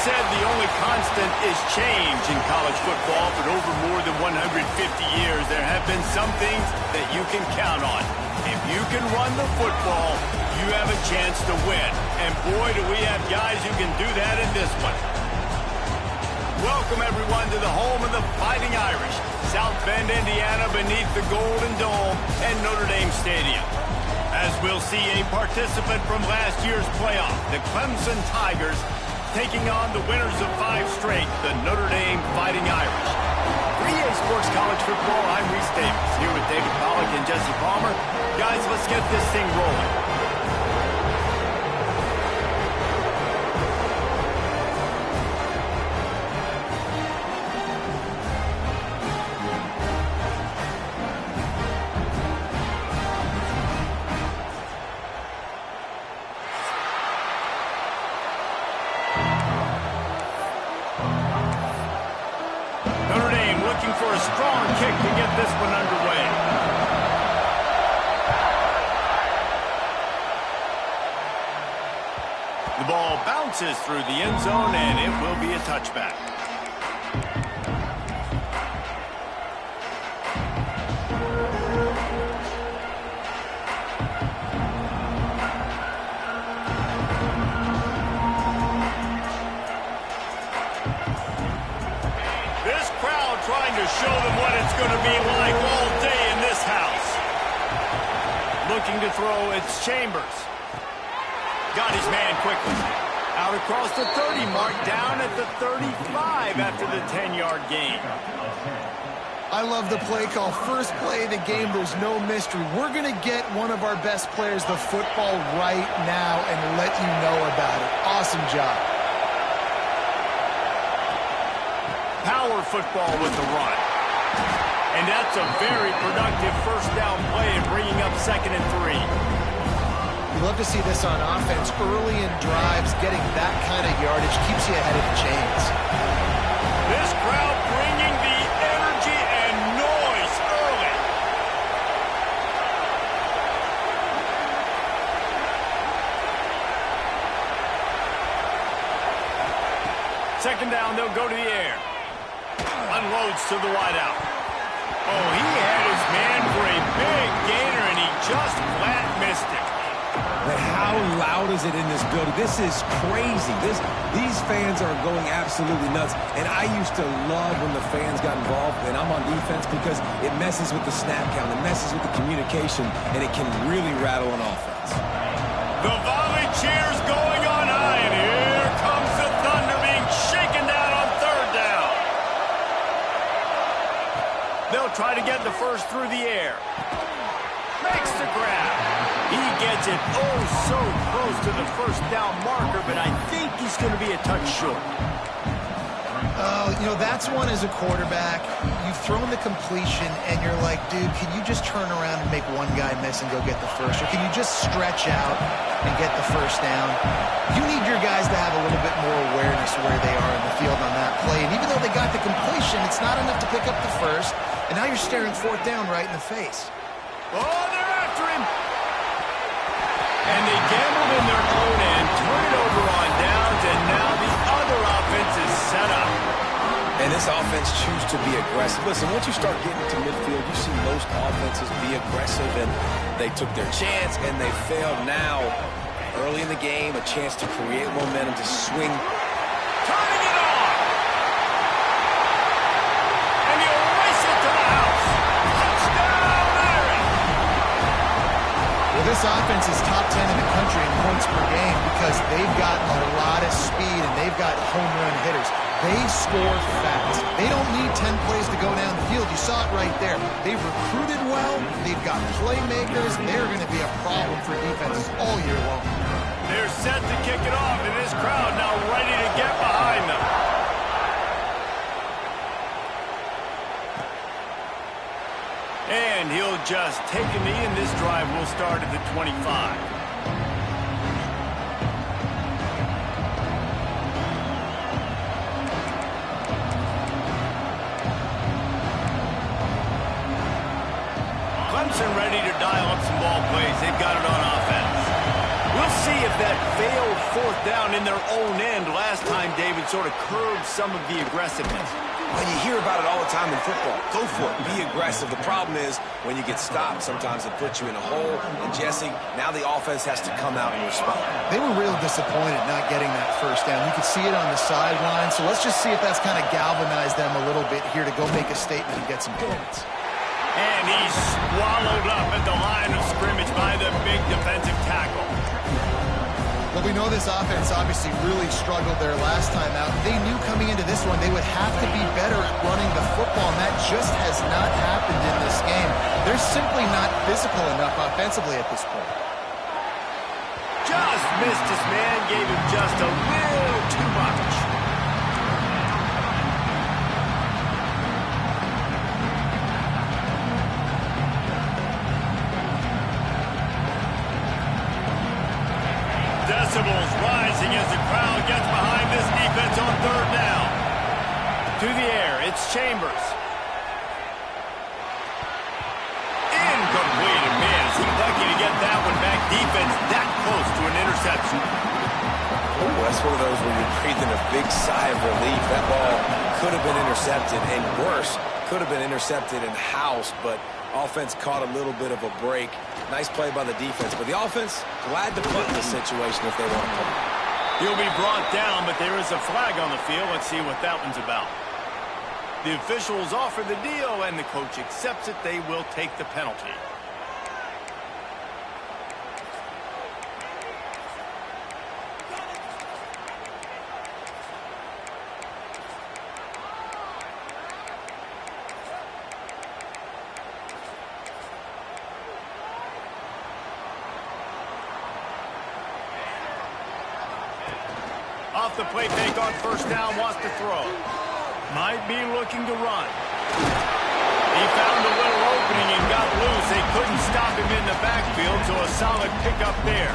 said the only constant is change in college football, but over more than 150 years, there have been some things that you can count on. If you can run the football, you have a chance to win. And boy, do we have guys who can do that in this one. Welcome, everyone, to the home of the Fighting Irish, South Bend, Indiana, beneath the Golden Dome and Notre Dame Stadium. As we'll see a participant from last year's playoff, the Clemson Tigers, taking on the winners of 5 straight, the Notre Dame Fighting Irish. For EA Sports College Football, I'm Reese Davis, here with David Pollack and Jesse Palmer. Guys, let's get this thing rolling. Looking for a strong kick to get this one underway. The ball bounces through the end zone, and it will be a touchback. Trying to show them what it's going to be like all day in this house. Looking to throw, it's Chambers. Got his man quickly. Out across the 30 mark, down at the 35 after the 10-yard gain. I love the play call. First play of the game, there's no mystery. We're going to get one of our best players the football right now and let you know about it. Awesome job. Power football with the run. And that's a very productive first down play and bringing up 2nd and 3. You love to see this on offense. Early in drives, getting that kind of yardage keeps you ahead of the chains. This crowd bringing the energy and noise early. Second down, they'll go to the air. Unloads to the wideout. Oh, he had his man for a big gainer, and he just flat missed it. But how loud is it in this building? This is crazy. These fans are going absolutely nuts. And I used to love when the fans got involved, and I'm on defense, because it messes with the snap count, it messes with the communication, and it can really rattle an offense. The volley cheers going on high, and here comes the thunder being shaken down on 3rd down. They'll try to get the first through the air. Makes the grab. He gets it so close to the first down marker, but I think he's going to be a touch short. Oh, you know, that's one as a quarterback. You've thrown the completion, and you're like, dude, can you just turn around and make one guy miss and go get the first? Or can you just stretch out and get the first down? You need your guys to have a little bit more awareness where they are in the field on that play. And even though they got the completion, it's not enough to pick up the first. And now you're staring 4th down right in the face. Oh, they're after him. And they gambled in their own end, turn it over on downs, and now the other offense is set up. And this offense chooses to be aggressive. Listen, once you start getting to midfield, you see most offenses be aggressive, and they took their chance, and they failed. Now, early in the game, a chance to create momentum, to swing. Turning it on. And he'll race it to the house. Touchdown, Irish. Well, this offense is top 10 in the country in points per game because they've got a lot of speed and they've got home run hitters. They score fast. They don't need 10 plays to go down the field. You saw it right there. They've recruited well. They've got playmakers. They're going to be a problem for defenses all year long. They're set to kick it off, and this crowd now ready to get behind them. And he'll just take a knee, and this drive will start at the 25. Clemson ready to dial up some ball plays. They've got it on offense. We'll see if that failed fourth down in their own end last time, David, sort of curbed some of the aggressiveness. Well, you hear about it all the time in football. Go for it. Be aggressive. The problem is when you get stopped, sometimes it puts you in a hole. And, Jesse, now the offense has to come out and respond. They were real disappointed not getting that first down. You could see it on the sideline. So let's just see if that's kind of galvanized them a little bit here to go make a statement and get some points. And he's swallowed up at the line of scrimmage by the big defensive tackle. Well, we know this offense obviously really struggled there last time out. They knew coming into this one they would have to be better at running the football, and that just has not happened in this game. They're simply not physical enough offensively at this point. Just missed his man, gave him just a little too much. Decibels rising as the crowd gets behind this defense on third down. To the air, it's Chambers. Incomplete, and man, is he lucky to get that one back. Defense that close to an interception. Oh, that's one of those where you're breathing a big sigh of relief. That ball could have been intercepted, and worse, could have been intercepted and housed, but offense caught a little bit of a break. Nice play by the defense, but the offense glad to punt in this situation if they want to punt. He'll be brought down, but there is a flag on the field. Let's see what that one's about. The officials offer the deal, and the coach accepts it. They will take the penalty. Off the play fake on first down, wants to throw. Might be looking to run. He found a little opening and got loose. They couldn't stop him in the backfield, so a solid pickup there.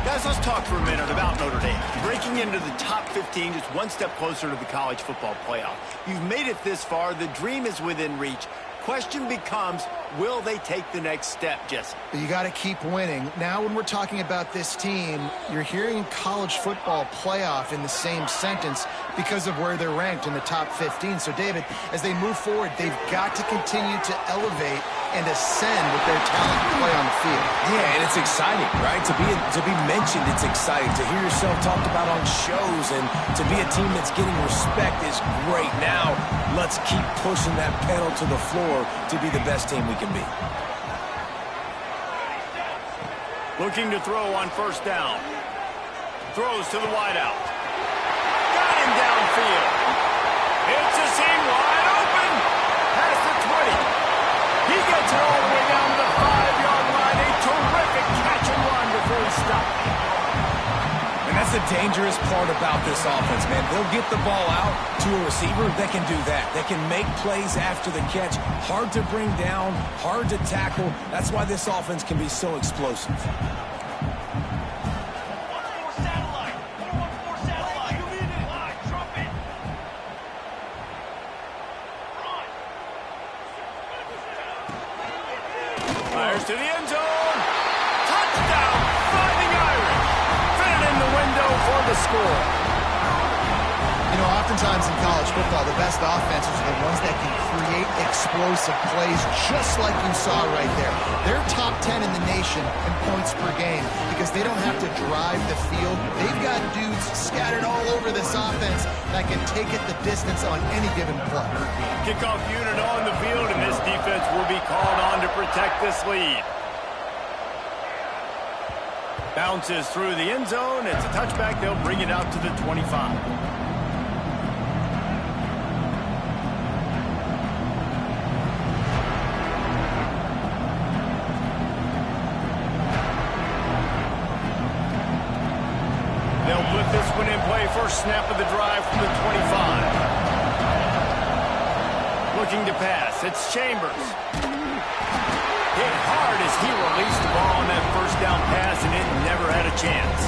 Guys, let's talk for a minute about Notre Dame. Breaking into the top 15, just one step closer to the college football playoff. You've made it this far. The dream is within reach. Question becomes, will they take the next step, Jesse? You got to keep winning. Now when we're talking about this team, you're hearing college football playoff in the same sentence because of where they're ranked in the top 15. So, David, as they move forward, they've got to continue to elevate and ascend with their talent to play on the field. Yeah, and it's exciting, right? To be mentioned, it's exciting. To hear yourself talked about on shows and to be a team that's getting respect is great. Now, let's keep pushing that pedal to the floor to be the best team we can be. Looking to throw on first down. Throws to the wideout. Got him downfield. It's a seam wide open. Past the 20. He gets it all the way down to the 5-yard line. A terrific catch and run before he stopped. And that's the dangerous part about this offense, man. They'll get the ball out to a receiver. They can do that. They can make plays after the catch. Hard to bring down, hard to tackle. That's why this offense can be so explosive. Fires to the end zone. Touchdown, Fighting Irish. Fitted in the window for the score. You know, oftentimes in college football, the best offenses are the ones that can create explosive plays just like you saw right there. They're top 10 in the nation in points per game because they don't have to drive the field. They've got dudes scattered all over this offense that can take it the distance on any given play. Kickoff unit on the field, and this defense will be called on to protect this lead. Bounces through the end zone. It's a touchback. They'll bring it out to the 25. They'll put this one in play. First snap of the drive from the 25. Looking to pass. It's Chambers. Hit hard as he released the ball on that first down pass, and it never had a chance.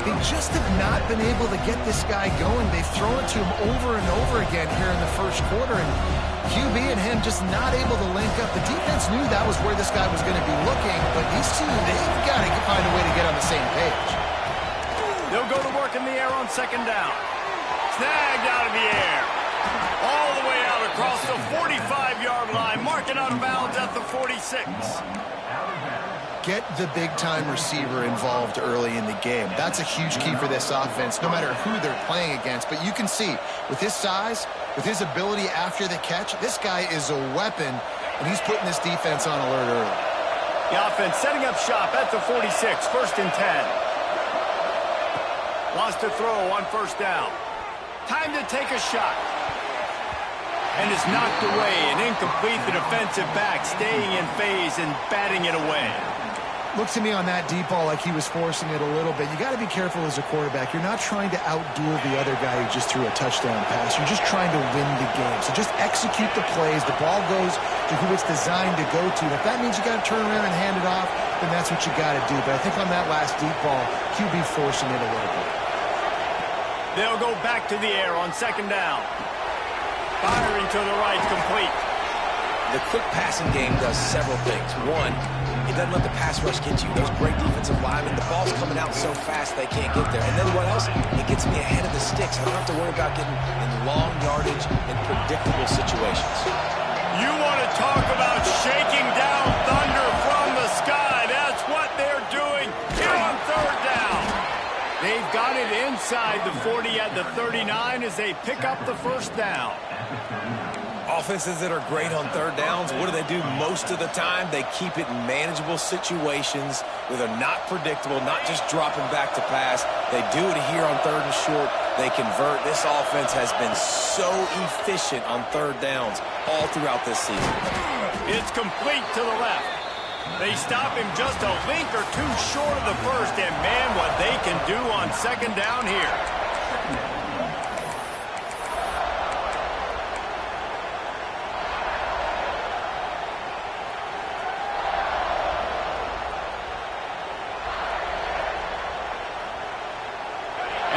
They just have not been able to get this guy going. They've thrown it to him over and over again here in the first quarter, and QB and him just not able to link up. The defense knew that was where this guy was going to be looking, but these two, they've got to find a way to get on the same page. They'll go to work in the air on second down. Snagged out of the air. All the way out across the 45-yard line. Marking out of bounds at the 46. Get the big-time receiver involved early in the game. That's a huge key for this offense, no matter who they're playing against. But you can see, with his size, with his ability after the catch, this guy is a weapon, and he's putting this defense on alert early. The offense setting up shop at the 46, 1st and 10. Wants to throw on first down. Time to take a shot. And it's knocked away and incomplete. The defensive back staying in phase and batting it away. Looks to me on that deep ball like he was forcing it a little bit. You got to be careful as a quarterback. You're not trying to outduel the other guy who just threw a touchdown pass. You're just trying to win the game. So just execute the plays. The ball goes to who it's designed to go to. And if that means you got to turn around and hand it off, then that's what you got to do. But I think on that last deep ball, QB forcing it a little bit. They'll go back to the air on second down. Firing to the right, complete. The quick passing game does several things. One, it doesn't let the pass rush get you. Those great defensive linemen, the ball's coming out so fast they can't get there. And then what else? It gets me ahead of the sticks. I don't have to worry about getting in long yardage and predictable situations. You want to talk about shaking down thunder from the sky. That's what they're doing here on third down. They've got it inside the 40 at the 39 as they pick up the first down. Offenses that are great on third downs, what do? Most of the time, they keep it in manageable situations where they're not predictable, not just dropping back to pass. They do it here on third and short. They convert. This offense has been so efficient on third downs all throughout this season. It's complete to the left. They stop him just a link or two short of the first, and man, what they can do on second down here.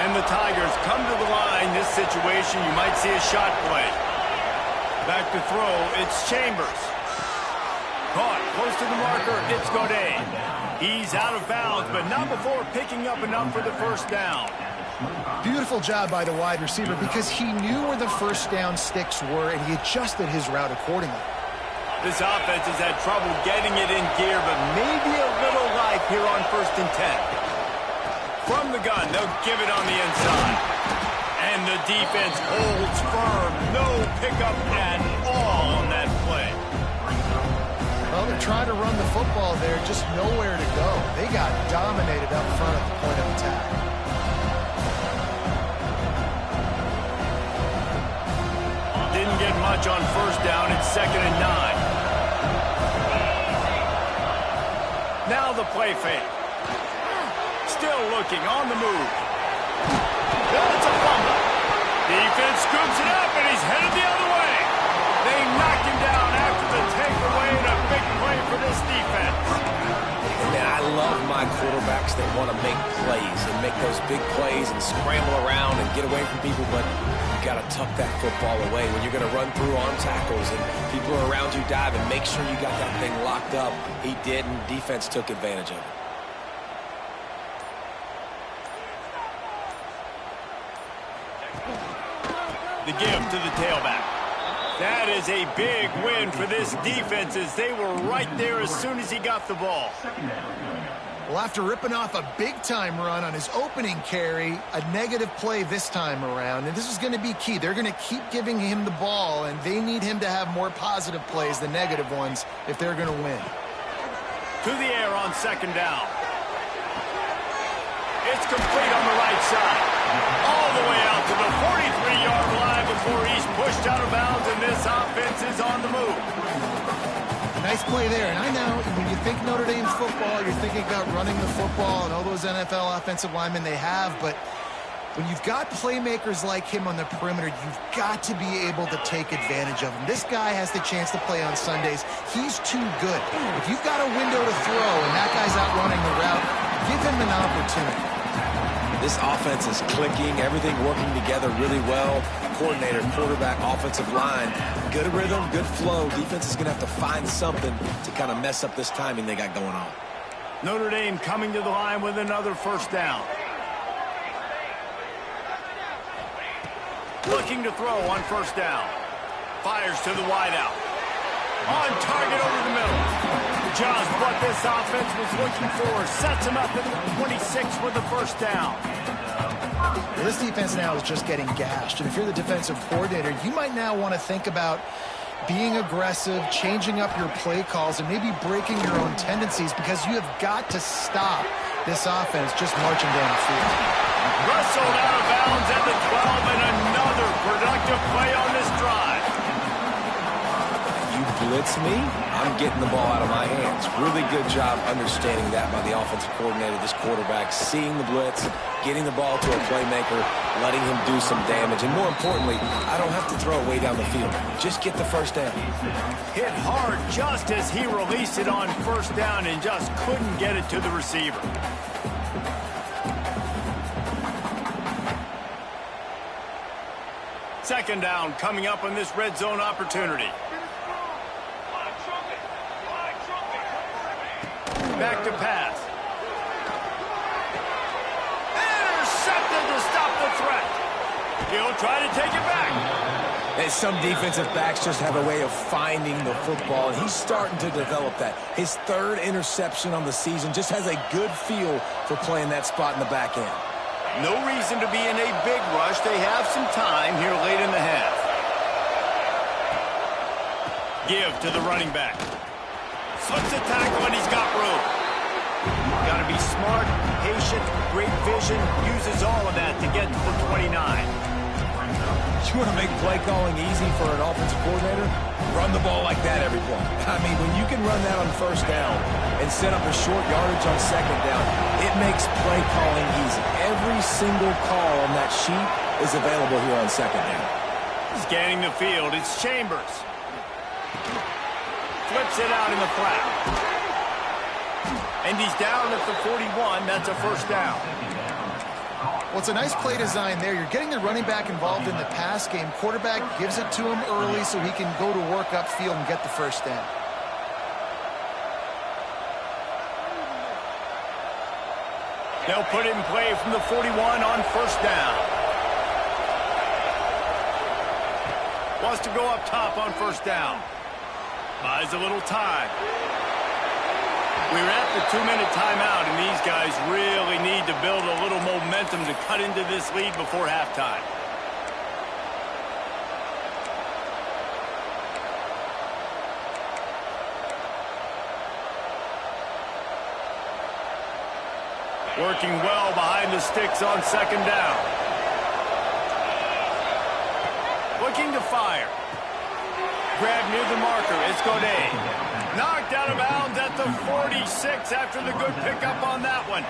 And the Tigers come to the line. This situation, you might see a shot play. Back to throw, it's Chambers. Caught close to the marker, it's Godet. He's out of bounds, but not before picking up enough for the first down. Beautiful job by the wide receiver because he knew where the first down sticks were, and he adjusted his route accordingly. This offense has had trouble getting it in gear, but maybe a little life here on 1st and 10. From the gun, they'll give it on the inside. And the defense holds firm. No pickup at all on that play. Well, they're trying to run the football there, just nowhere to go. They got dominated up front at the point of attack. Didn't get much on first down. It's 2nd and 9. Now the play fake. Still looking on the move. It's a fumble. Defense scoops it up, and he's headed the other way. They knocked him down after the takeaway, and a big play for this defense. Man, I love my quarterbacks that want to make plays and make those big plays and scramble around and get away from people, but you got to tuck that football away when you're going to run through arm tackles and people are around you diving. Make sure you got that thing locked up. He did, and defense took advantage of it. The give to the tailback. That is a big win for this defense as they were right there as soon as he got the ball. Well, after ripping off a big-time run on his opening carry, a negative play this time around, and this is going to be key. They're going to keep giving him the ball, and they need him to have more positive plays than negative ones if they're going to win. To the air on second down. It's complete on the right side. All the way out to the 43-yard line before he's pushed out of bounds, and this offense is on the move. Nice play there, and I know when you think Notre Dame football, you're thinking about running the football and all those NFL offensive linemen they have, but when you've got playmakers like him on the perimeter, you've got to be able to take advantage of him. This guy has the chance to play on Sundays. He's too good. If you've got a window to throw and that guy's out running the route, give him an opportunity. This offense is clicking, everything working together really well. Coordinator, quarterback, offensive line, good rhythm, good flow. Defense is going to have to find something to kind of mess up this timing they got going on. Notre Dame coming to the line with another first down. Looking to throw on first down. Fires to the wideout. On target over the middle. Just what this offense was looking for. Sets him up at the 26 with the first down. Well, this defense now is just getting gashed. And if you're the defensive coordinator, you might now want to think about being aggressive, changing up your play calls, and maybe breaking your own tendencies, because you have got to stop this offense just marching down the field. Wrestled out of bounds at the 12, and another productive play on this drive. You blitz me, I'm getting the ball out of my hands. Really good job understanding that by the offensive coordinator, this quarterback, seeing the blitz, getting the ball to a playmaker, letting him do some damage. And more importantly, I don't have to throw it way down the field. Just get the first down. Hit hard just as he released it on first down and just couldn't get it to the receiver. Second down coming up on this red zone opportunity. Back to pass. Intercepted to stop the threat. He'll try to take it back. And some defensive backs just have a way of finding the football, and he's starting to develop that. His third interception on the season, just has a good feel for playing that spot in the back end. No reason to be in a big rush. They have some time here late in the half. Give to the running back. Slips a tackle and he's got room. Got to be smart, patient, great vision. Uses all of that to get to the 29. You want to make play calling easy for an offensive coordinator? Run the ball like that every play. I mean, when you can run that on first down and set up a short yardage on second down, it makes play calling easy. Every single call on that sheet is available here on second down. Scanning the field, it's Chambers. Flips it out in the flat. And he's down at the 41. That's a first down. Well, it's a nice play design there. You're getting the running back involved in the pass game. Quarterback gives it to him early so he can go to work upfield and get the first down. They'll put it in play from the 41 on first down. Wants to go up top on first down. Buys a little time. We're at the 2-minute timeout, and these guys really need to build a little momentum to cut into this lead before halftime. Working well behind the sticks on second down. Looking to fire. Grab near the marker. It's Godet. Knocked out of bounds at the 46 after the good pickup on that one.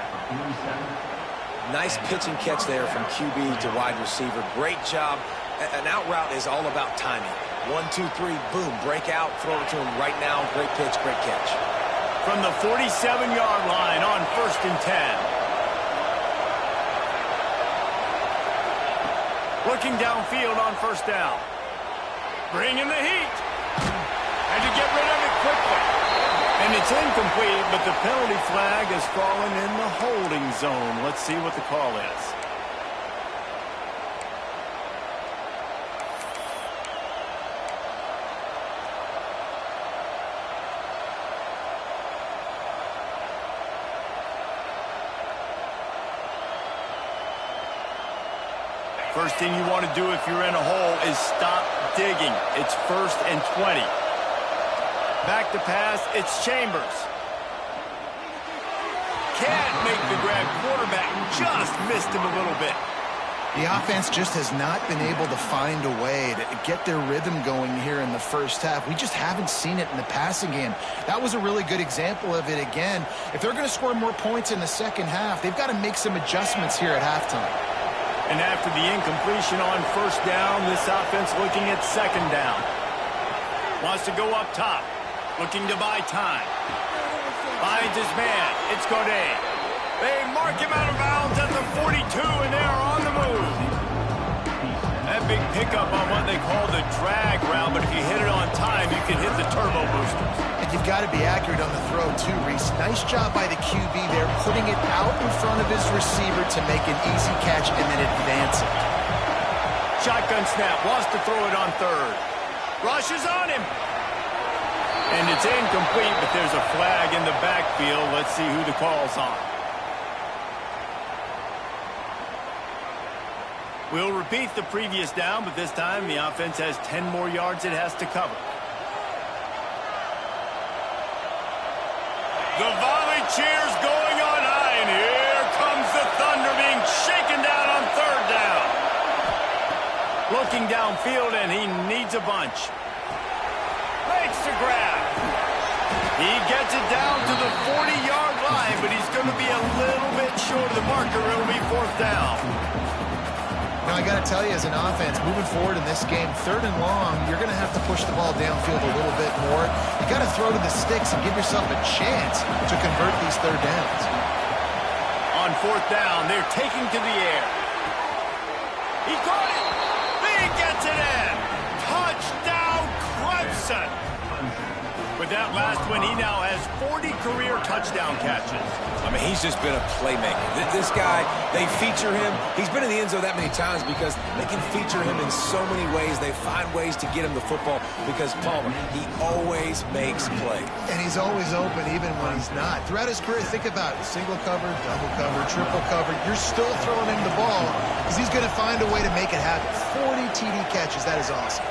Nice pitch and catch there from QB to wide receiver. Great job. An out route is all about timing. 1, 2, 3, boom, break out, throw it to him right now. Great pitch, great catch. From the 47-yard line on first and 10. Looking downfield on first down. Bringing the heat. And to get rid of it quickly. And it's incomplete, but the penalty flag has fallen in the holding zone. Let's see what the call is. First thing you want to do if you're in a hole is stop digging. It's first and 20. Back to pass, it's Chambers. Can't make the grab. Quarterback just missed him a little bit. The offense just has not been able to find a way to get their rhythm going here in the first half. We just haven't seen it in the passing game. That was a really good example of it again. If they're going to score more points in the second half, they've got to make some adjustments here at halftime. And after the incompletion on first down, this offense looking at second down. Wants to go up top. Looking to buy time. Finds his man. It's Godet. They mark him out of bounds at the 42, and they are on the move. That big pickup on what they call the drag route, but if you hit it on time, you can hit the turbo boosters. And you've got to be accurate on the throw, too, Reese. Nice job by the QB there, putting it out in front of his receiver to make an easy catch and then advance it. Shotgun snap, wants to throw it on third. Rush is on him. And it's incomplete, but there's a flag in the backfield. Let's see who the call's on. We'll repeat the previous down, but this time the offense has 10 more yards it has to cover. The volley cheers going on high, and here comes the Thunder being shaken down on third down. Looking downfield, and he needs a bunch. Makes the grab. He gets it down to the 40-yard line, but he's going to be a little bit short of the marker. It'll be fourth down. Now, I got to tell you, as an offense, moving forward in this game, third and long, you're going to have to push the ball downfield a little bit more. You got to throw to the sticks and give yourself a chance to convert these third downs. On fourth down, they're taking to the air. He caught it. He gets it in. Touchdown, Clemson. With that last one, he now has 40 career touchdown catches. I mean, he's just been a playmaker. This guy, they feature him. He's been in the end zone that many times because they can feature him in so many ways. They find ways to get him the football because, Palmer, he always makes plays. And he's always open even when he's not. Throughout his career, think about it. Single cover, double cover, triple cover. You're still throwing him the ball because he's going to find a way to make it happen. 40 TD catches. That is awesome.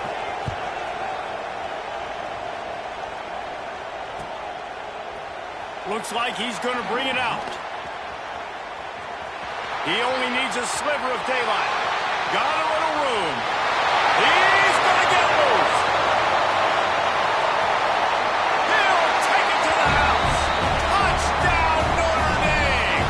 Looks like he's going to bring it out. He only needs a sliver of daylight. Got a little room. He's going to get loose. He'll take it to the house. Touchdown, Notre Dame.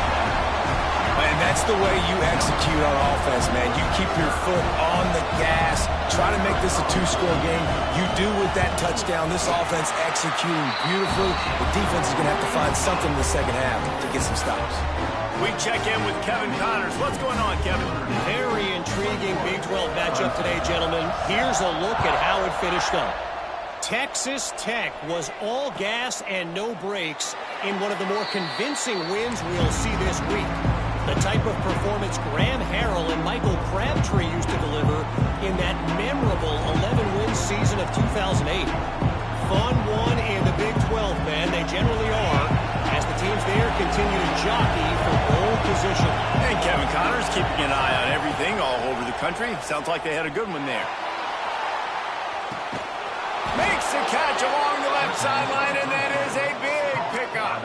Man, that's the way you execute on offense, man. You keep your foot on the gas. Try to make this a two-score game. You do with that touchdown. This offense executing beautifully. The defense is going to have to find something in the second half to get some stops. We check in with Kevin Connors. What's going on, Kevin? Very intriguing Big 12 matchup today, gentlemen. Here's a look at how it finished up. Texas Tech was all gas and no brakes in one of the more convincing wins we'll see this week. The type of performance Graham Harrell and Michael Crabtree used to deliver in that memorable 11-win season of 2008. Fun one in the Big 12, man. They generally are, as the teams there continue to jockey for bowl position. And Kevin Connors keeping an eye on everything all over the country. Sounds like they had a good one there. Makes the catch along the left sideline, and that is a big pickup.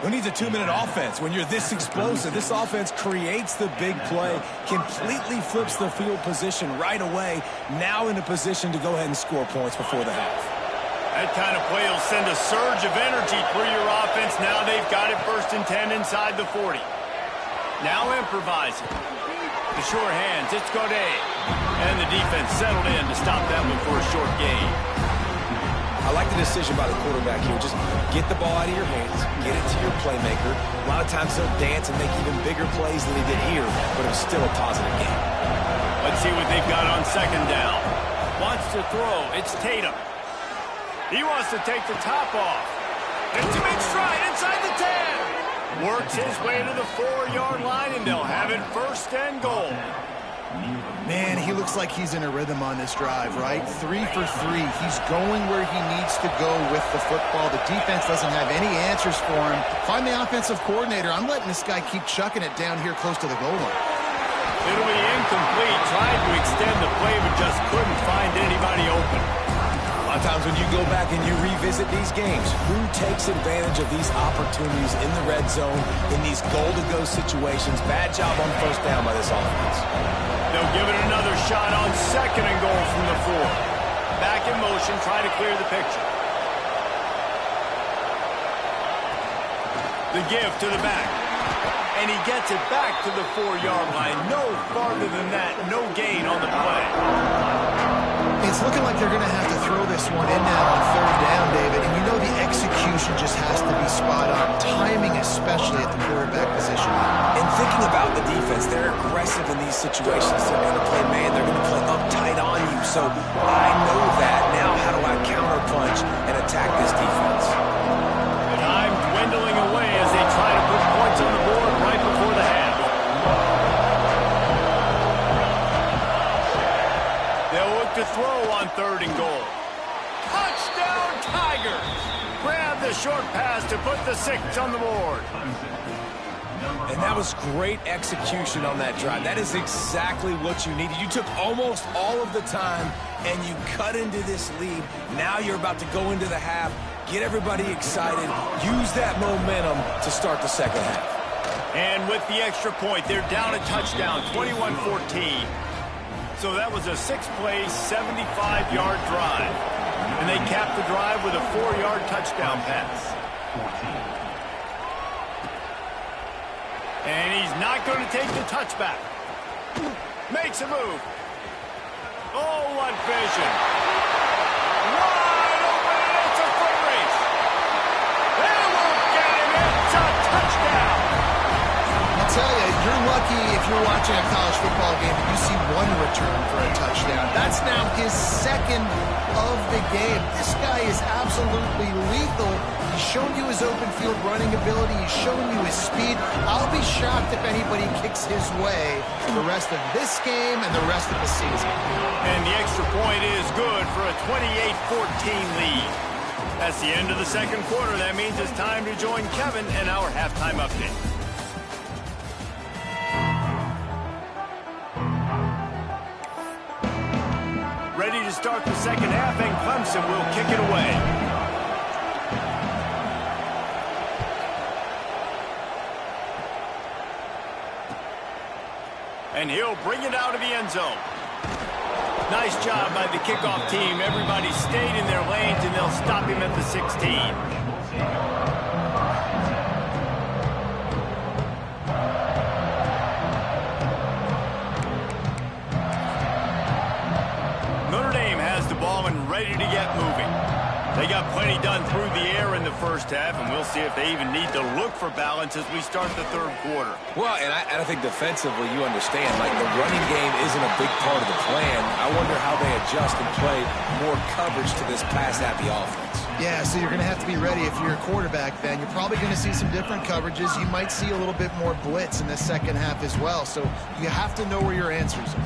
Who needs a 2-minute offense? When you're this explosive, this offense creates the big play, completely flips the field position right away, now in a position to go ahead and score points before the half. That kind of play will send a surge of energy through your offense. Now they've got it 1st and 10 inside the 40. Now improvising. The sure hands, it's Godet. And the defense settled in to stop that one for a short gain. I like the decision by the quarterback here. Just get the ball out of your hands, get it to your playmaker. A lot of times he'll dance and make even bigger plays than he did here, but it was still a positive game. Let's see what they've got on 2nd down. Wants to throw. It's Tatum. He wants to take the top off. It's a big stride inside the 10. Works his way to the 4-yard line, and they'll have it 1st and goal. Man, he looks like he's in a rhythm on this drive, right? 3 for 3. He's going where he needs to go with the football. The defense doesn't have any answers for him. Find the offensive coordinator. I'm letting this guy keep chucking it down here close to the goal line. It'll be incomplete. Tried to extend the play, but just couldn't find anybody open. A lot of times when you go back and you revisit these games, who takes advantage of these opportunities in the red zone, in these goal-to-go situations? Bad job on 1st down by this offense. They'll give it another shot on 2nd and goal from the 4. Back in motion, try to clear the picture. The give to the back. And he gets it back to the 4-yard line. No farther than that. No gain on the play. Hey, It's looking like they're going to have to throw this one in now on third down, David. And you know the execution just has to be spot on. Timing, especially at the quarterback position. And thinking about the defense, they're aggressive in these situations. They're going to play man. They're going to play uptight on you. So I know that. Now how do I counterpunch and attack this defense? Time dwindling away as they try to put points on the board right before the half. They'll look to throw on third and goal. Touchdown, Tigers! Grab the short pass to put the 6 on the board. And that was great execution on that drive. That is exactly what you needed. You took almost all of the time, and you cut into this lead. Now you're about to go into the half, get everybody excited, use that momentum to start the second half. And with the extra point, they're down a touchdown, 21-14. So that was a 6-play, 75-yard drive. And they capped the drive with a 4-yard touchdown pass. And he's not going to take the touchback. Makes a move. Oh, what vision. Wide open, and it's a foot race. They won't get him. It's a touchdown. I'll tell you, you're lucky if you're watching a college football game and you see one return for a touchdown. That's now his second of the game. This guy is absolutely lethal. He's shown you his open field running ability. He's shown you his speed. I'll be shocked if anybody kicks his way the rest of this game and the rest of the season. And the extra point is good for a 28-14 lead. That's the end of the second quarter. That means it's time to join Kevin in our halftime update. Ready to start the second half, and Clemson will kick it away. And he'll bring it out of the end zone. Nice job by the kickoff team. Everybody stayed in their lanes, and they'll stop him at the 16. Ready to get moving. They got plenty done through the air in the first half, and we'll see if they even need to look for balance as we start the third quarter. Well, and I think defensively, you understand, like the running game isn't a big part of the plan. I wonder how they adjust and play more coverage to this pass-happy offense. Yeah, so you're going to have to be ready if you're a quarterback then. You're probably going to see some different coverages. You might see a little bit more blitz in the second half as well, so you have to know where your answers are.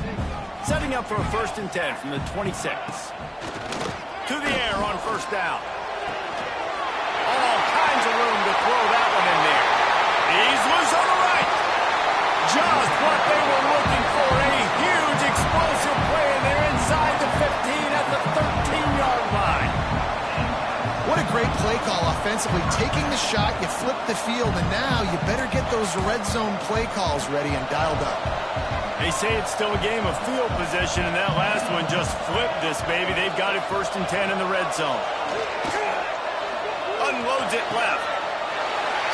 Setting up for a 1st and 10 from the 26. To the air on first down. All kinds of room to throw that one in there. He's loose on the right. Just what they were looking for. A huge explosive play, and they're inside the 15 at the 13-yard line. What a great play call offensively. Taking the shot, you flip the field, and now you better get those red zone play calls ready and dialed up. They say it's still a game of field position, and that last one just flipped this baby. They've got it 1st and 10 in the red zone. Unloads it left.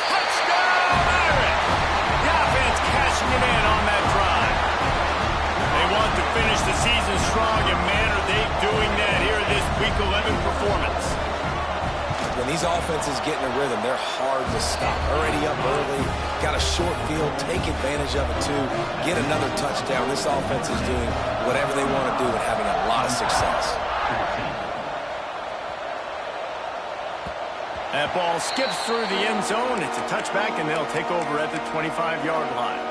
Touchdown, Irish! The offense cashing it in on that drive. They want to finish the season strong, and man, are they doing that here in this Week 11 performance. When these offenses get in a rhythm, they're hard to stop. Already up early, got a short field, take advantage of it too, get another touchdown. This offense is doing whatever they want to do and having a lot of success. That ball skips through the end zone. It's a touchback, and they'll take over at the 25-yard line.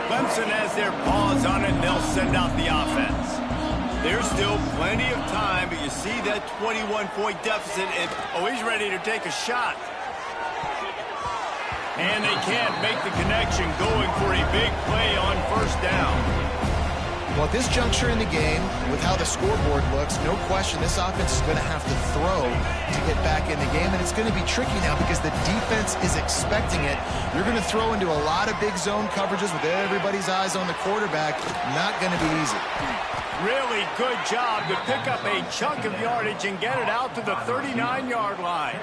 Clemson has their paws on it, and they'll send out the offense. There's still plenty of time, but you see that 21-point deficit, and he's ready to take a shot. And they can't make the connection, going for a big play on first down. Well, at this juncture in the game, with how the scoreboard looks, no question this offense is going to have to throw to get back in the game, and it's going to be tricky now because the defense is expecting it. You're going to throw into a lot of big zone coverages with everybody's eyes on the quarterback. Not going to be easy. Really good job to pick up a chunk of yardage and get it out to the 39-yard line.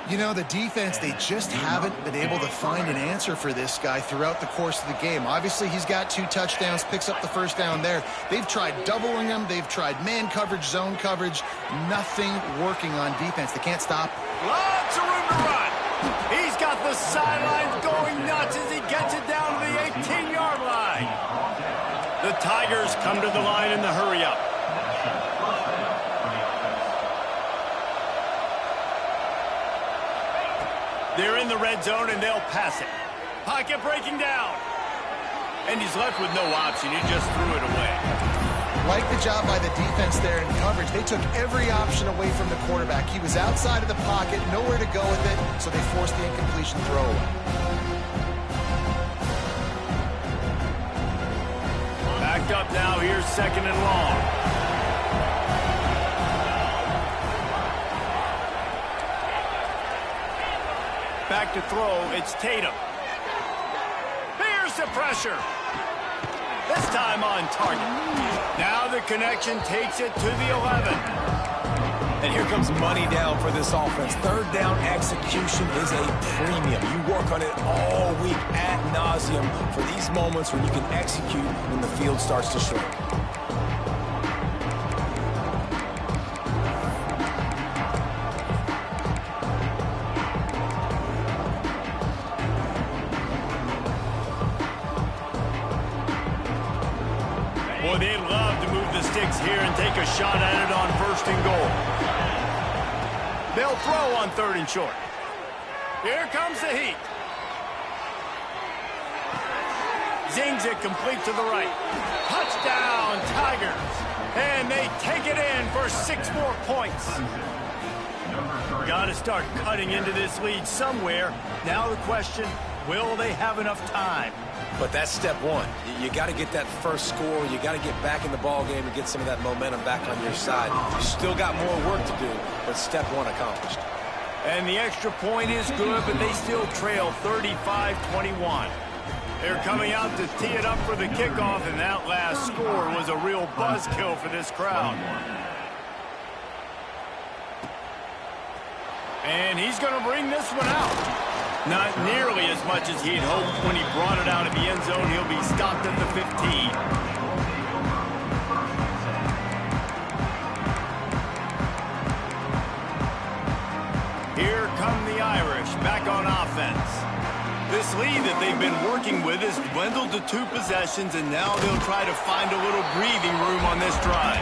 You know, the defense, they just haven't been able to find an answer for this guy throughout the course of the game. Obviously, he's got 2 touchdowns, picks up the first down there. They've tried doubling him. They've tried man coverage, zone coverage. Nothing working on defense. They can't stop. Lots of room to run. He's got the sidelines going nuts as he gets it down to the 18-yard line. The Tigers come to the line in the hurry-up. They're in the red zone, and they'll pass it. Pocket breaking down. And he's left with no option. He just threw it away. Like the job by the defense there in coverage. They took every option away from the quarterback. He was outside of the pocket, nowhere to go with it, so they forced the incompletion throwaway. Backed up now. Here's 2nd and long. Back to throw, it's Tatum. Here's the pressure. This time on target. Now the connection takes it to the 11. And here comes money down for this offense. 3rd down execution is a premium. You work on it all week ad nauseum for these moments when you can execute when the field starts to shrink. Boy, they'd love to move the sticks here and take a shot at it on 1st and goal. They'll throw on 3rd and short. Here comes the heat. Zings it complete to the right. Touchdown, Tigers. And they take it in for 6 more points. Got to start cutting into this lead somewhere. Now the question, will they have enough time? But that's step 1. You got to get that first score. You got to get back in the ball game and get some of that momentum back on your side. You still got more work to do, but step 1 accomplished. And the extra point is good, but they still trail 35-21. They're coming out to tee it up for the kickoff, and that last score was a real buzzkill for this crowd. And he's going to bring this one out. Not nearly as much as he'd hoped when he brought it out of the end zone. He'll be stopped at the 15. Here come the Irish back on offense. This lead that they've been working with has dwindled to 2 possessions, and now they'll try to find a little breathing room on this drive.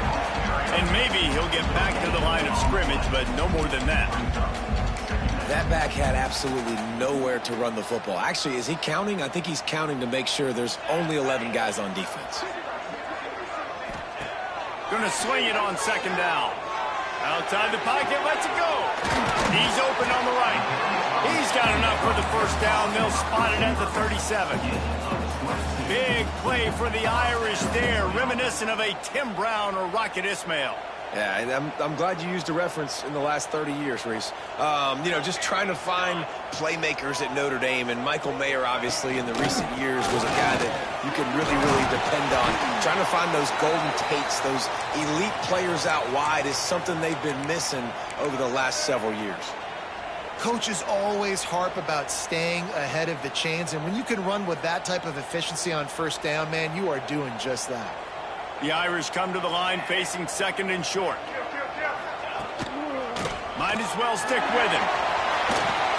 And maybe he'll get back to the line of scrimmage, but no more than that. That back had absolutely nowhere to run the football. Actually, is he counting? I think he's counting to make sure there's only 11 guys on defense. Going to swing it on 2nd down. Outside the pocket, lets it go. He's open on the right. He's got enough for the 1st down. They'll spot it at the 37. Big play for the Irish there, reminiscent of a Tim Brown or Rocket Ismail. Yeah, and I'm glad you used a reference in the last 30 years, Reese. You know, just trying to find playmakers at Notre Dame, and Michael Mayer, obviously, in the recent years was a guy that you can really, really depend on. Trying to find those golden takes, those elite players out wide is something they've been missing over the last several years. Coaches always harp about staying ahead of the chains, and when you can run with that type of efficiency on 1st down, man, you are doing just that. The Irish come to the line facing 2nd and short. Might as well stick with him.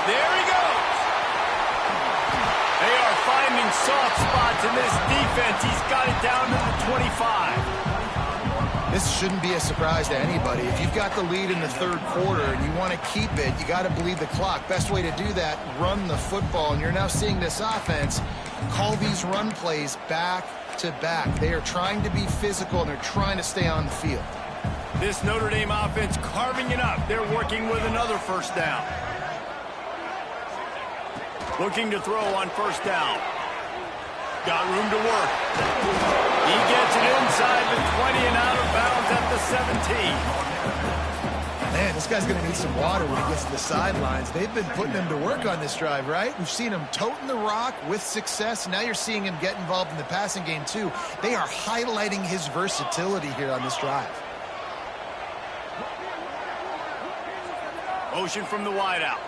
There he goes. They are finding soft spots in this defense. He's got it down to the 25. This shouldn't be a surprise to anybody. If you've got the lead in the 3rd quarter and you want to keep it, you got to bleed the clock. Best way to do that, run the football. And you're now seeing this offense call these run plays back to back. They are trying to be physical, and they're trying to stay on the field. This Notre Dame offense carving it up. They're working with another 1st down. Looking to throw on 1st down. Got room to work. He gets it inside the 20 and out of bounds at the 17. Man, this guy's going to need some water when he gets to the sidelines. They've been putting him to work on this drive, right? We've seen him toting the rock with success. Now you're seeing him get involved in the passing game, too. They are highlighting his versatility here on this drive. Motion from the wideout.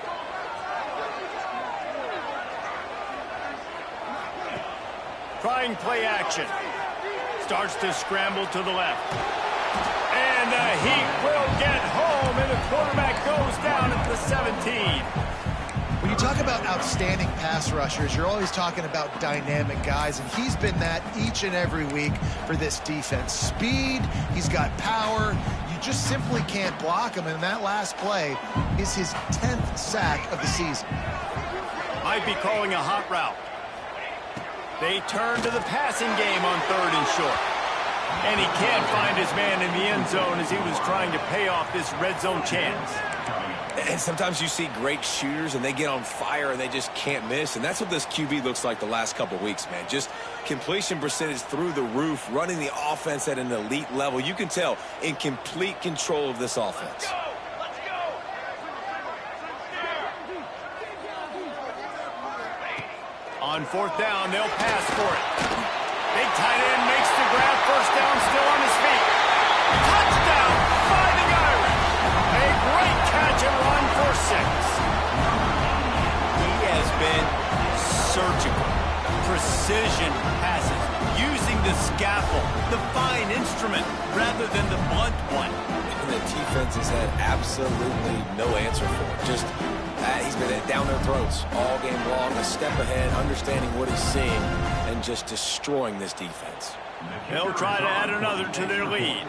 Trying play action. Starts to scramble to the left. And the Heat will get home, and the quarterback goes down at the 17. When you talk about outstanding pass rushers, you're always talking about dynamic guys, and he's been that each and every week for this defense. Speed, he's got power. You just simply can't block him, and that last play is his 10th sack of the season. Might be calling a hot route. They turn to the passing game on 3rd and short. And he can't find his man in the end zone as he was trying to pay off this red zone chance. And sometimes you see great shooters and they get on fire and they just can't miss. And that's what this QB looks like the last couple weeks, man. Just completion percentage through the roof, running the offense at an elite level. You can tell in complete control of this offense. On 4th down, they'll pass for it. Big tight end makes the grab. 1st down, still on his feet. Touchdown, Fighting Irish. A great catch and run for 6. He has been surgical. Precision passes, using the scaffold, the fine instrument, rather than the blunt one. And the defense has had absolutely no answer for it. Just he's been down their throats all game long, a step ahead, understanding what he's seeing, and just destroying this defense. They'll try to add another to their lead.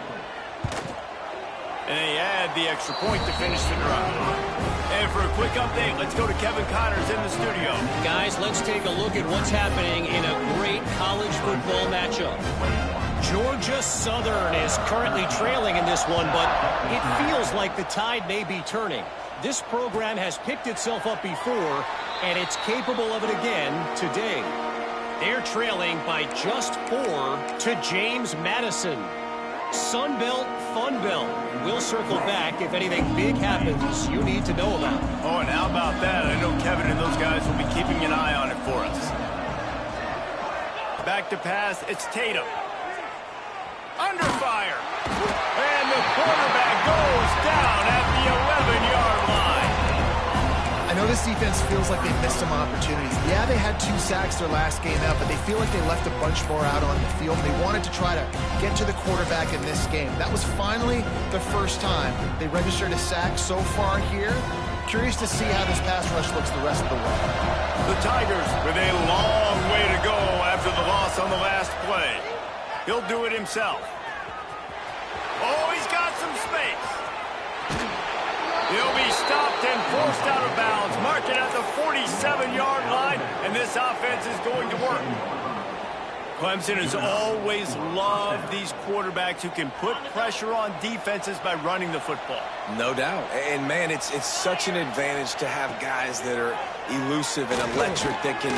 And they add the extra point to finish the drive. And for a quick update, let's go to Kevin Connors in the studio. Guys, let's take a look at what's happening in a great college football matchup. Georgia Southern is currently trailing in this one, but it feels like the tide may be turning. This program has picked itself up before, and it's capable of it again today. They're trailing by just 4 to James Madison. Sunbelt, Funbelt. We'll circle back if anything big happens you need to know about. Oh, and how about that? I know Kevin and those guys will be keeping an eye on it for us. Back to pass, it's Tatum. Under fire. And the quarterback goes down at the 11-yard line. I know this defense feels like they missed some opportunities. Yeah, they had 2 sacks their last game out, but they feel like they left a bunch more out on the field. They wanted to try to get to the quarterback in this game. That was finally the first time they registered a sack so far here. Curious to see how this pass rush looks the rest of the way. The Tigers with a long way to go after the loss on the last play. He'll do it himself. Oh, he's got some space. He'll be stopped and forced out of bounds. Mark it at the 47-yard line, and this offense is going to work. Clemson has always loved these quarterbacks who can put pressure on defenses by running the football. No doubt. And, man, it's such an advantage to have guys that are elusive and electric that can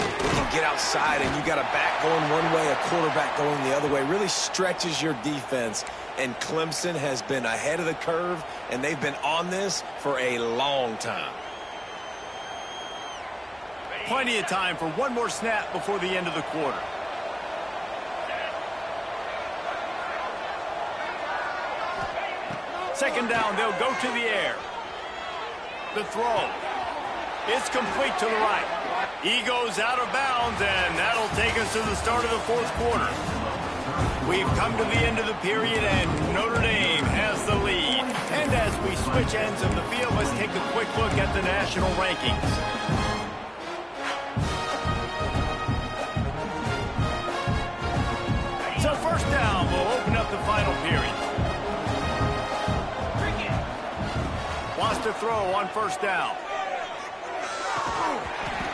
get outside, and you got a back going one way, a quarterback going the other way. Really stretches your defense, and Clemson has been ahead of the curve, and they've been on this for a long time. Plenty of time for one more snap before the end of the quarter. Second down, they'll go to the air. The throw. It's complete to the right. He goes out of bounds, and that'll take us to the start of the 4th quarter. We've come to the end of the period, and Notre Dame has the lead. And as we switch ends of the field, let's take a quick look at the national rankings. So 1st down will open up the final period. Wants to throw on 1st down.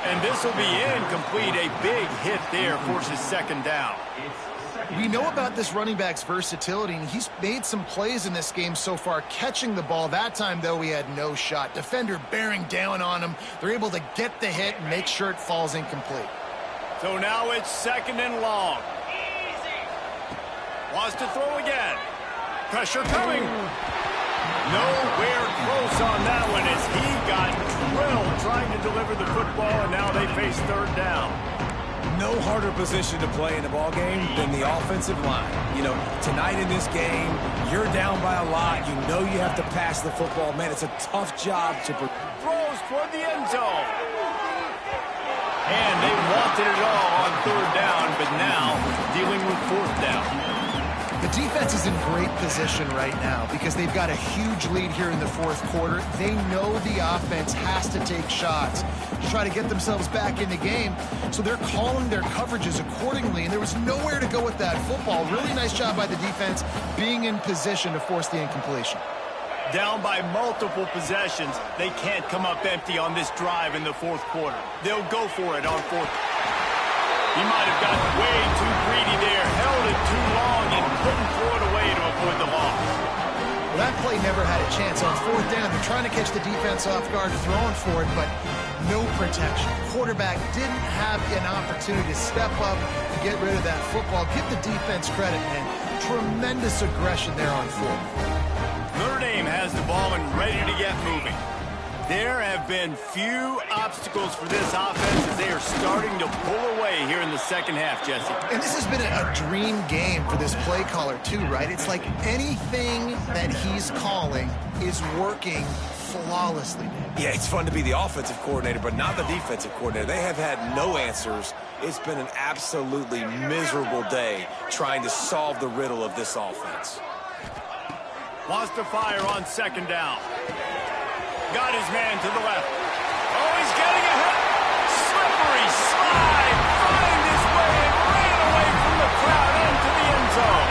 And this will be incomplete. A big hit there forces 2nd down. We know about this running back's versatility, and he's made some plays in this game so far, catching the ball. That time, though, he had no shot. Defender bearing down on him. They're able to get the hit and make sure it falls incomplete. So now it's 2nd and long. Wants to throw again. Pressure coming. Nowhere close on that one as he got drilled trying to deliver the football, and now they face 3rd down. no harder position to play in the ball game than the offensive line. You know, tonight in this game, you're down by a lot. You know you have to pass the football. Man, it's a tough job to... Throws toward the end zone. And they wanted it all on third down, but now dealing with fourth down. The defense is in great position right now because they've got a huge lead here in the fourth quarter. They know the offense has to take shots to try to get themselves back in the game, so they're calling their coverages accordingly, and there was nowhere to go with that football. Really nice job by the defense being in position to force the incompletion. Down by multiple possessions, they can't come up empty on this drive in the fourth quarter. They'll go for it on fourth. He might have gotten way too greedy there, held it too long, and couldn't throw it away to avoid the loss. Well, that play never had a chance. On fourth down, they're trying to catch the defense off guard, throwing for it, but no protection. Quarterback didn't have an opportunity to step up and get rid of that football. Give the defense credit, man. Tremendous aggression there on fourth. Notre Dame has the ball and ready to get moving. There have been few obstacles for this offense as they are starting to pull away here in the second half, Jesse. And this has been a dream game for this play caller too, right? It's like anything that he's calling is working flawlessly. Yeah, it's fun to be the offensive coordinator, but not the defensive coordinator. They have had no answers. It's been an absolutely miserable day trying to solve the riddle of this offense. Wants to fire on second down. Got his man to the left. Oh, he's getting ahead. Slippery slide. Find his way and ran away from the crowd into the end zone.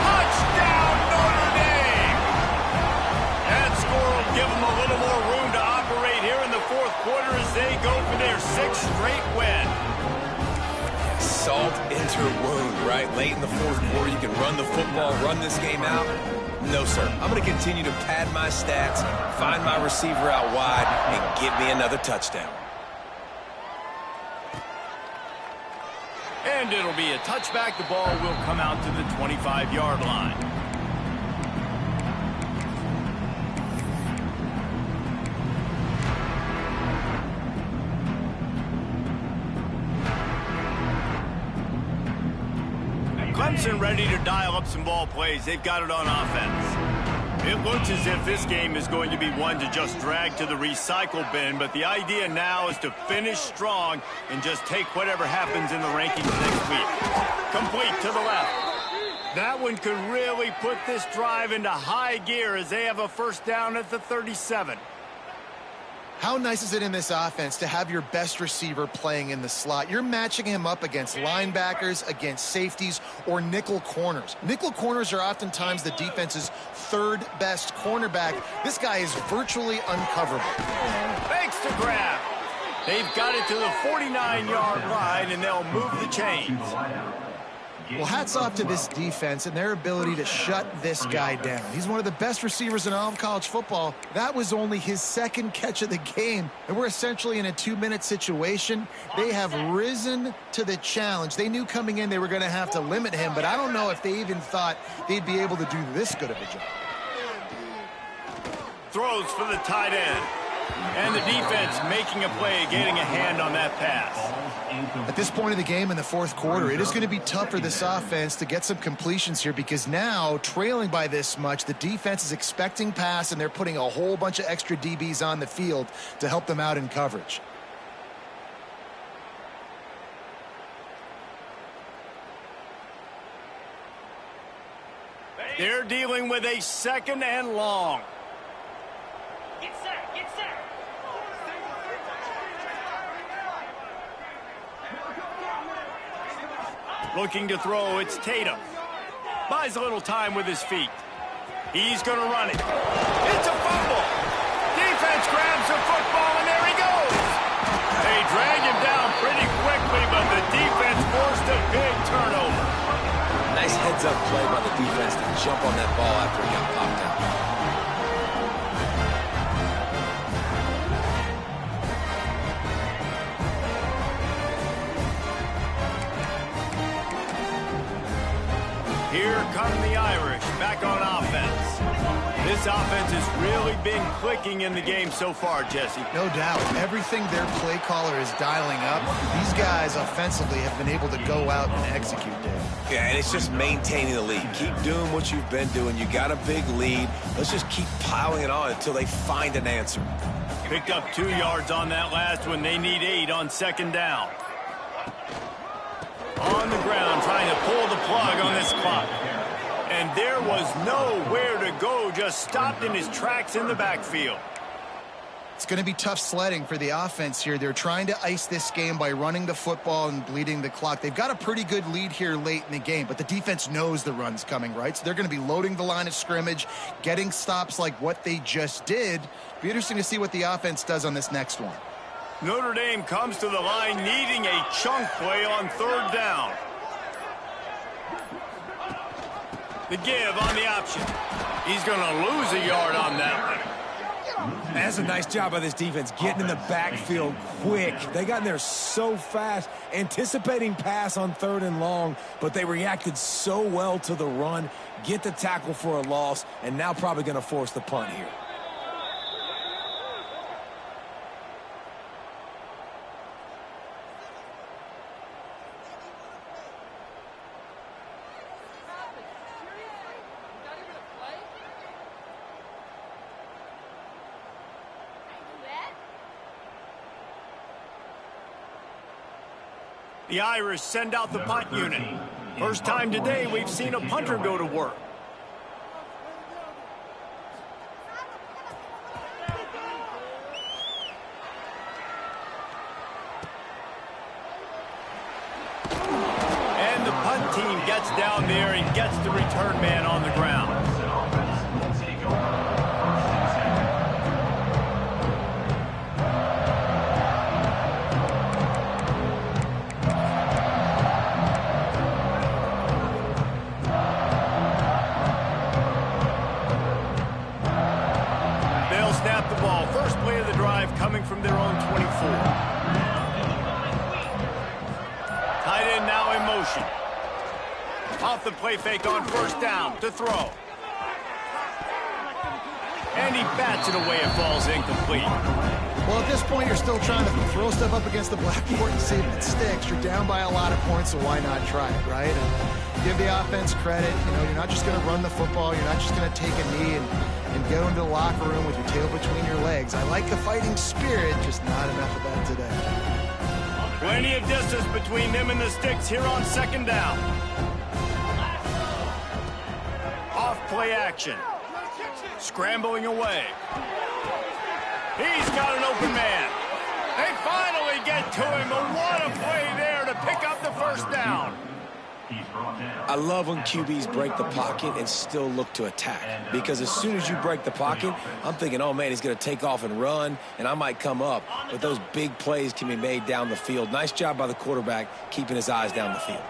Touchdown, Notre Dame. That score will give them a little more room to operate here in the fourth quarter as they go for their sixth straight win. Salt into a wound, right? Late in the fourth quarter, you can run the football, run this game out. No, sir. I'm going to continue to pad my stats, find my receiver out wide, and get me another touchdown. And it'll be a touchback. The ball will come out to the 25-yard line. Clemson ready to dial up some ball plays. They've got it on offense. It looks as if this game is going to be one to just drag to the recycle bin, but the idea now is to finish strong and just take whatever happens in the rankings next week. Complete to the left. That one could really put this drive into high gear as they have a first down at the 37. How nice is it in this offense to have your best receiver playing in the slot? You're matching him up against linebackers, against safeties, or nickel corners. Nickel corners are oftentimes the defense's third best cornerback. This guy is virtually uncoverable. Thanks to grab. They've got it to the 49-yard line, and they'll move the chains. Well, hats off to this defense and their ability to shut this guy down. He's one of the best receivers in all of college football. That was only his second catch of the game, and we're essentially in a 2-minute situation. They have risen to the challenge. They knew coming in they were going to have to limit him, but I don't know if they even thought they'd be able to do this good of a job. Throws for the tight end. And the defense making a play, getting a hand on that pass. At this point of the game in the fourth quarter, it is going to be tough for this offense to get some completions here because now, trailing by this much, the defense is expecting pass, and they're putting a whole bunch of extra DBs on the field to help them out in coverage. They're dealing with a second and long. Get set, get set. Looking to throw, it's Tatum. Buys a little time with his feet. He's going to run it. It's a fumble. Defense grabs the football, and there he goes. They drag him down pretty quickly, but the defense forced a big turnover. Nice heads-up play by the defense to jump on that ball after he got popped out. Here come the Irish back on offense. This offense has really been clicking in the game so far, Jesse. No doubt. Everything their play caller is dialing up, these guys offensively have been able to go out and execute, Dave. Yeah, and it's just maintaining the lead. Keep doing what you've been doing. You got a big lead. Let's just keep piling it on until they find an answer. Picked up 2 yards on that last one. They need 8 on second down. On the ground, trying to pull the plug on this clock. And there was nowhere to go, just stopped in his tracks in the backfield. It's going to be tough sledding for the offense here. They're trying to ice this game by running the football and bleeding the clock. They've got a pretty good lead here late in the game, but the defense knows the run's coming, right? So they're going to be loading the line of scrimmage, getting stops like what they just did. Be interesting to see what the offense does on this next one. Notre Dame comes to the line needing a chunk play on third down. The give on the option. He's going to lose a yard on that one. That's a nice job by this defense, getting in the backfield quick. They got in there so fast, anticipating pass on third and long, but they reacted so well to the run, get the tackle for a loss, and now probably going to force the punt here. The Irish send out the punt unit. First time today we've seen a punter go to work. And the punt team gets down there and gets the return man on the ground. Coming from their own 24. Tight end now in motion. Off the play fake on first down to throw. And he bats it away. It falls incomplete. Well, at this point, you're still trying to throw stuff up against the blackboard and see if it sticks. You're down by a lot of points, so why not try it, right? And give the offense credit. You know, you're not just going to run the football. You're not just going to take a knee and go into the locker room with your tail between your legs. I like the fighting spirit, just not enough of that today. Plenty of distance between them and the sticks here on second down. Off play action. Scrambling away. He's got an open man. They finally get to him, but what a play there to pick up the first down. I love when QBs break the pocket and still look to attack, because as soon as you break the pocket, I'm thinking, oh man, he's going to take off and run, and I might come up. But those big plays can be made down the field. Nice job by the quarterback keeping his eyes down the field.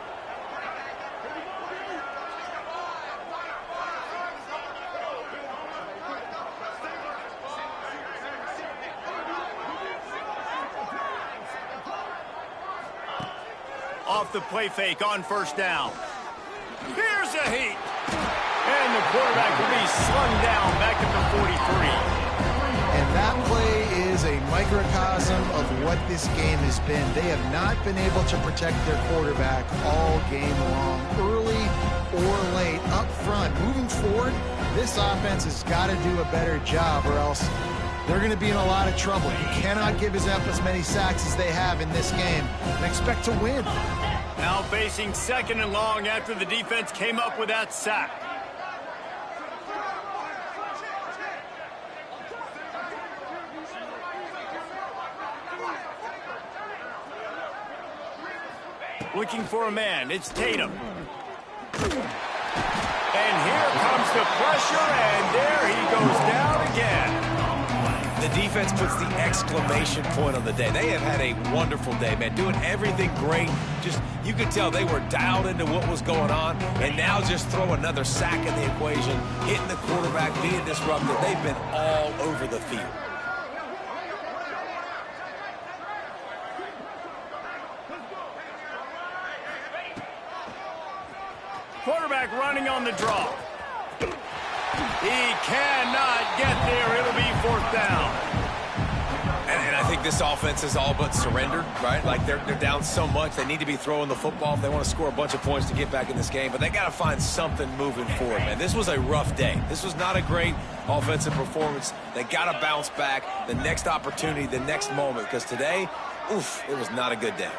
Off the play fake on first down. Here's a heat. And the quarterback will be slung down back at the 43. And that play is a microcosm of what this game has been. They have not been able to protect their quarterback all game long, early or late, up front. Moving forward, this offense has got to do a better job, or else they're going to be in a lot of trouble. You cannot give us up as many sacks as they have in this game and expect to win. Now facing second and long after the defense came up with that sack. Looking for a man. It's Tatum. And here comes the pressure, and there he goes down again. The defense puts the exclamation point on the day. They have had a wonderful day, man, doing everything great. Just, you could tell they were dialed into what was going on, and now just throw another sack in the equation, hitting the quarterback, being disrupted. They've been all over the field. Quarterback running on the draw. He cannot get there. It'll be 4th down. And I think this offense is all but surrendered, right? Like they're down so much. They need to be throwing the football if they want to score a bunch of points to get back in this game. But they got to find something moving forward, man. This was a rough day. This was not a great offensive performance. They got to bounce back the next opportunity, the next moment. Because today, oof, it was not a good day.